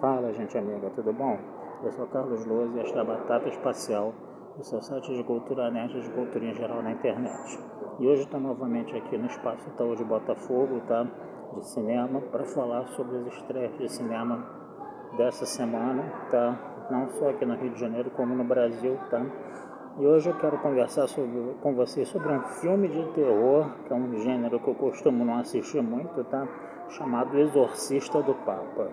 Fala, gente amiga, tudo bom? Eu sou Carlos Luz e esta é a Batata Espacial, o seu site de cultura nerd e de cultura em geral na internet. E hoje estou novamente aqui no Espaço Itaú de Botafogo, tá? De cinema, para falar sobre as estreias de cinema dessa semana, tá? Não só aqui no Rio de Janeiro, como no Brasil, tá? E hoje eu quero conversar com vocês sobre um filme de terror, que é um gênero que eu costumo não assistir muito, tá? Chamado Exorcista do Papa.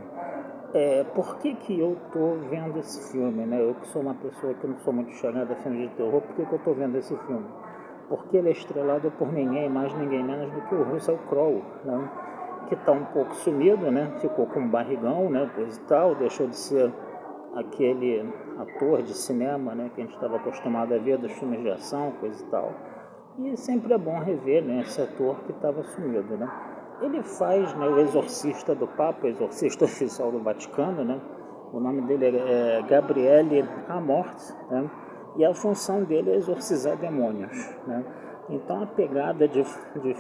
Por que eu tô vendo esse filme, né? Eu que sou uma pessoa que não sou muito chegada a filmes de terror, por que eu tô vendo esse filme? Porque ele é estrelado por ninguém mais, ninguém menos do que o Russell Crowe, né? Que tá um pouco sumido, né? Ficou com um barrigão, né? Coisa e tal, deixou de ser aquele ator de cinema, né? Que a gente estava acostumado a ver dos filmes de ação, coisa e tal. E sempre é bom rever, né? Esse ator que estava sumido, né? Ele faz, né, o exorcista do Papa, o exorcista oficial do Vaticano, né? O nome dele é Gabriele Amort, né? E a função dele é exorcizar demônios, né? Então a pegada de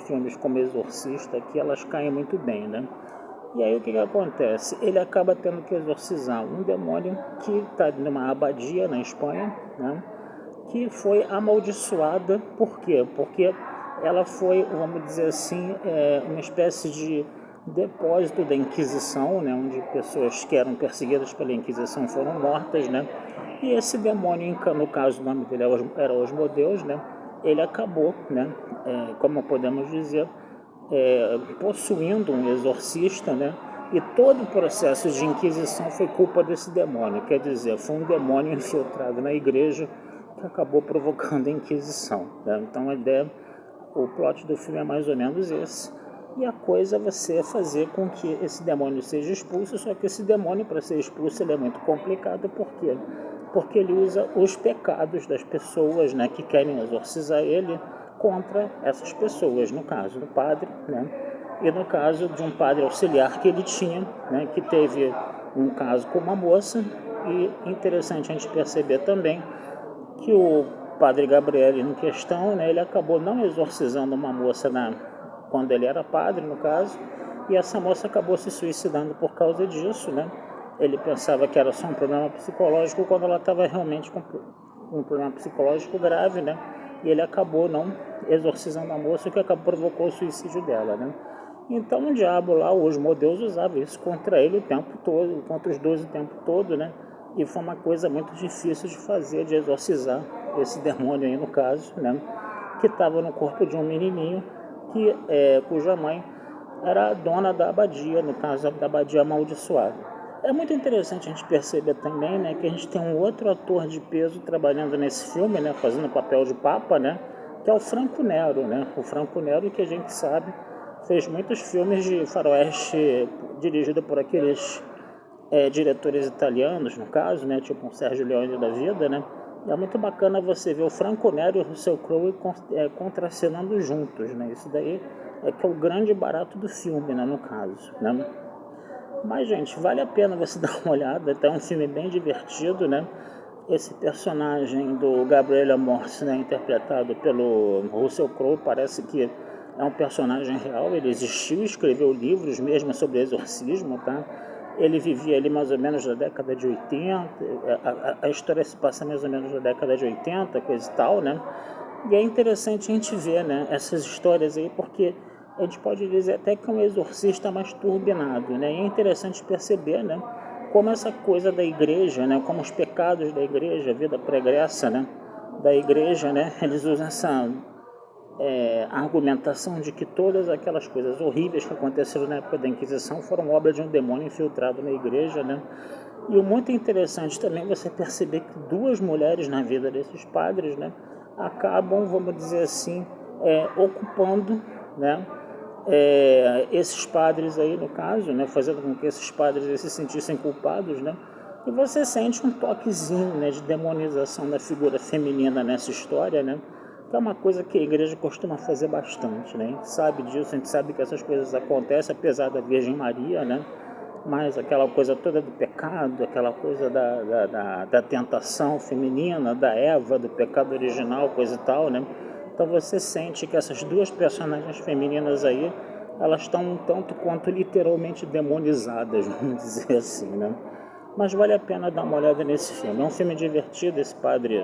filmes como Exorcista aqui, elas caem muito bem, né? E aí o que acontece? Ele acaba tendo que exorcizar um demônio que está numa abadia na Espanha, né? Que foi amaldiçoada. Por quê? Porque ela foi, vamos dizer assim, uma espécie de depósito da Inquisição, né? Onde pessoas que eram perseguidas pela Inquisição foram mortas, né? E esse demônio, no caso o nome dele era Osmodeus, né? Ele acabou, né? Como podemos dizer, possuindo um exorcista, né? E todo o processo de inquisição foi culpa desse demônio, quer dizer, foi um demônio infiltrado na igreja que acabou provocando a inquisição, né? Então a ideia, o plot do filme é mais ou menos esse. E a coisa é você fazer com que esse demônio seja expulso, só que esse demônio, para ser expulso, ele é muito complicado. Por quê? Porque ele usa os pecados das pessoas, né, que querem exorcizar ele contra essas pessoas, no caso do padre, né, e no caso de um padre auxiliar que ele tinha, né, que teve um caso com uma moça. E interessante a gente perceber também que o padre Gabriel em questão, né, ele acabou não exorcizando uma moça quando ele era padre, no caso, e essa moça acabou se suicidando por causa disso, né? Ele pensava que era só um problema psicológico quando ela estava realmente com um problema psicológico grave, né? E ele acabou não exorcizando a moça, o que provocou o suicídio dela, né? Então o diabo lá, o Osmodeus, usava isso contra ele o tempo todo, contra os dois o tempo todo, né? E foi uma coisa muito difícil de fazer, de exorcizar esse demônio aí no caso, né? Que estava no corpo de um menininho cuja mãe era a dona da abadia, no caso da abadia amaldiçoada. É muito interessante a gente perceber também, né, que a gente tem um outro ator de peso trabalhando nesse filme, né, fazendo o papel de Papa, né, que é o Franco Nero, né? O Franco Nero, que a gente sabe fez muitos filmes de faroeste dirigido por aqueles diretores italianos, no caso, né, tipo um Sérgio Leone da vida, né? E é muito bacana você ver o Franco Nero e o Russell Crowe contracenando juntos, né? Isso daí é que é o grande barato do filme, né, no caso, né? Mas, gente, vale a pena você dar uma olhada, é um filme bem divertido, né? Esse personagem do Gabriel Amorth, né, interpretado pelo Russell Crowe, parece que é um personagem real, ele existiu, escreveu livros mesmo sobre exorcismo, tá? Ele vivia ali mais ou menos na década de 80, a história se passa mais ou menos na década de 80, coisa e tal, né? E é interessante a gente ver, né, essas histórias aí, porque a gente pode dizer até que é um exorcista mais turbinado, né? E é interessante perceber, né, como essa coisa da igreja, né, como os pecados da igreja, a vida pregressa, né, da igreja, né, eles usam essa argumentação de que todas aquelas coisas horríveis que aconteceram na época da Inquisição foram obra de um demônio infiltrado na igreja, né? E o muito interessante também é você perceber que duas mulheres na vida desses padres, né, acabam, vamos dizer assim, ocupando, né, esses padres aí, no caso, né, fazendo com que esses padres se sentissem culpados, né? E você sente um toquezinho, né, de demonização da figura feminina nessa história, né? Que é uma coisa que a igreja costuma fazer bastante, né? A gente sabe disso, a gente sabe que essas coisas acontecem, apesar da Virgem Maria, né? Mas aquela coisa toda do pecado, aquela coisa da tentação feminina, da Eva, do pecado original, coisa e tal, né? Então você sente que essas duas personagens femininas aí, elas estão um tanto quanto literalmente demonizadas, vamos dizer assim, né? Mas vale a pena dar uma olhada nesse filme. É um filme divertido. Esse padre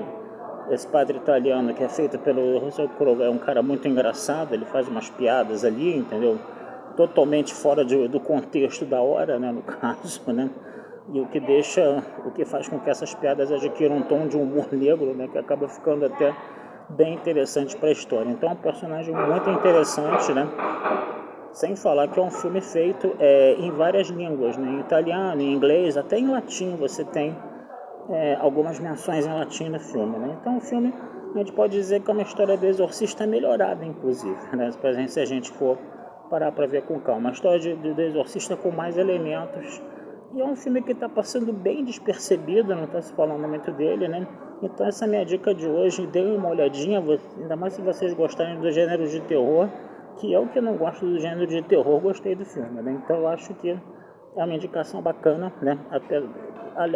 italiano que é feito pelo Russell Crowe é um cara muito engraçado. Ele faz umas piadas ali, entendeu? Totalmente fora do contexto da hora, né, no caso, né? E o que faz com que essas piadas adquiram um tom de humor negro, né, que acaba ficando até bem interessante para a história. Então é um personagem muito interessante, né? Sem falar que é um filme feito em várias línguas, né? Em italiano, em inglês, até em latim você tem algumas menções em latim no filme, né? Então o filme, a gente pode dizer que é uma história do Exorcista melhorada, inclusive, né? Se a gente for parar para ver com calma. Uma história do Exorcista com mais elementos. E é um filme que está passando bem despercebido, não está se falando muito dele, né? Então essa é a minha dica de hoje. Deem uma olhadinha, ainda mais se vocês gostarem do gênero de terror, que eu que não gosto do gênero de terror, gostei do filme, né? Então eu acho que é uma indicação bacana, né?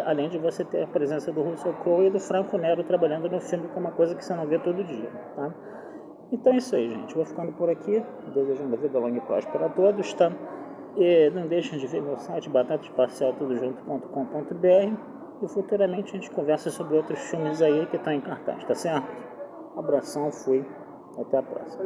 Além de você ter a presença do Russell Crowe e do Franco Nero trabalhando no filme, que é uma coisa que você não vê todo dia, tá? Então é isso aí, gente. Vou ficando por aqui, desejando a vida longa e próspera a todos, tá? E não deixem de ver meu site, batataespacialtudojunto.com.br, e futuramente a gente conversa sobre outros filmes aí que estão em cartaz, tá certo? Abração, fui, até a próxima.